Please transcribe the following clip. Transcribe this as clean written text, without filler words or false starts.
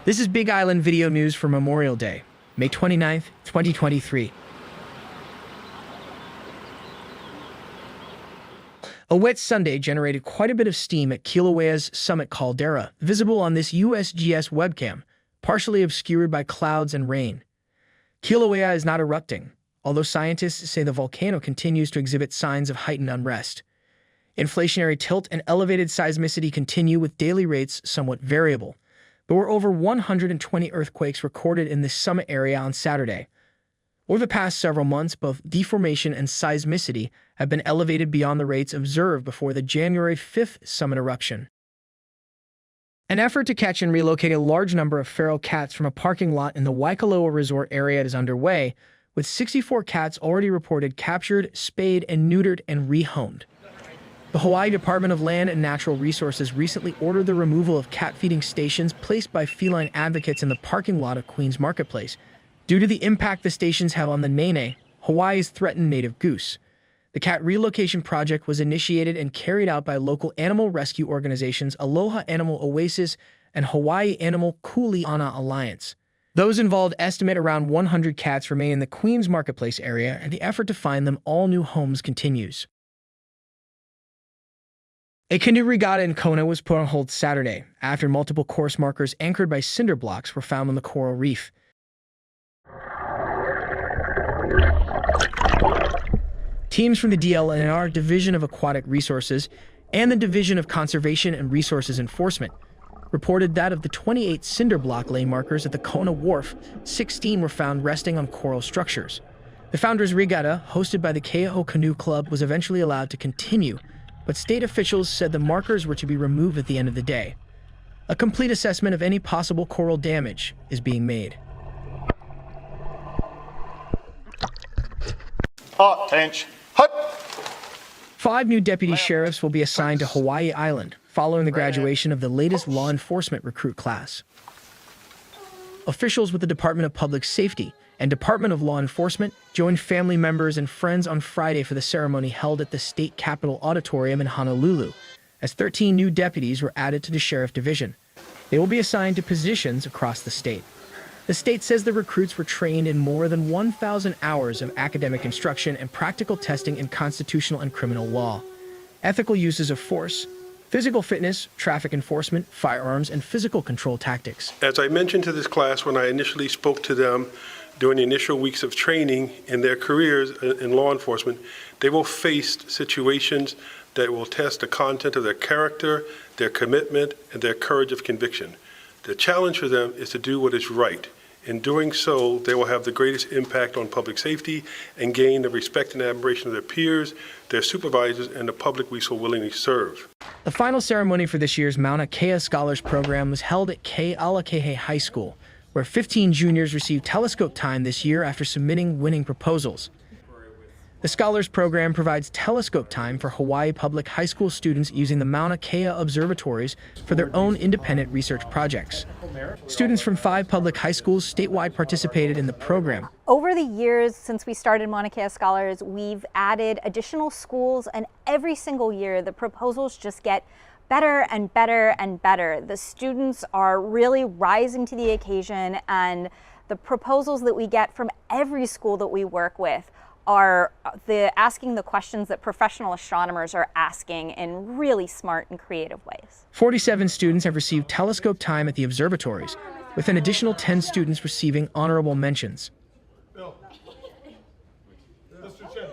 This is Big Island Video News for Memorial Day, May 29th, 2023. A wet Sunday generated quite a bit of steam at Kilauea's summit caldera, visible on this USGS webcam, partially obscured by clouds and rain. Kilauea is not erupting, although scientists say the volcano continues to exhibit signs of heightened unrest. Inflationary tilt and elevated seismicity continue, with daily rates somewhat variable. There were over 120 earthquakes recorded in this summit area on Saturday. Over the past several months, both deformation and seismicity have been elevated beyond the rates observed before the January 5th summit eruption. An effort to catch and relocate a large number of feral cats from a parking lot in the Waikoloa resort area is underway, with 64 cats already reported captured, spayed, and neutered and rehomed. The Hawaii Department of Land and Natural Resources recently ordered the removal of cat feeding stations placed by feline advocates in the parking lot of Queens Marketplace, due to the impact the stations have on the nene, Hawaii's threatened native goose. The cat relocation project was initiated and carried out by local animal rescue organizations Aloha Animal Oasis and Hawaii Animal Kuleana Alliance. Those involved estimate around 100 cats remain in the Queens Marketplace area, and the effort to find them all new homes continues. A canoe regatta in Canoe was put on hold Saturday after multiple course markers anchored by cinder blocks were found on the coral reef. Teams from the DLNR Division of Aquatic Resources and the Division of Conservation and Resources Enforcement reported that of the 28 cinder block lay markers at the Kona Wharf, 16 were found resting on coral structures. The Founders Regatta, hosted by the Kea'o Canoe Club, was eventually allowed to continue, but state officials said the markers were to be removed at the end of the day. A complete assessment of any possible coral damage is being made. Attention. Hut. 5 new deputy sheriffs will be assigned to Hawaii Island following the graduation of the latest law enforcement recruit class. Officials with the Department of Public Safety and Department of Law Enforcement joined family members and friends on Friday for the ceremony held at the State Capitol Auditorium in Honolulu, as 13 new deputies were added to the Sheriff Division. They will be assigned to positions across the state. The state says the recruits were trained in more than 1,000 hours of academic instruction and practical testing in constitutional and criminal law, ethical uses of force, physical fitness, traffic enforcement, firearms, and physical control tactics. As I mentioned to this class when I initially spoke to them during the initial weeks of training in their careers in law enforcement, they will face situations that will test the content of their character, their commitment, and their courage of conviction. The challenge for them is to do what is right. In doing so, they will have the greatest impact on public safety and gain the respect and admiration of their peers, their supervisors, and the public we so willingly serve. The final ceremony for this year's Maunakea Scholars Program was held at Kealakehe High School, where 15 juniors received telescope time this year after submitting winning proposals. The Scholars Program provides telescope time for Hawaii public high school students using the Mauna Kea observatories for their own independent research projects. Students from 5 public high schools statewide participated in the program. Over the years since we started Mauna Kea Scholars, we've added additional schools, and every single year the proposals just get better and better and better. The students are really rising to the occasion, and the proposals that we get from every school that we work with are asking the questions that professional astronomers are asking in really smart and creative ways. 47 students have received telescope time at the observatories, with an additional 10 students receiving honorable mentions. Bill. Mr. Chen.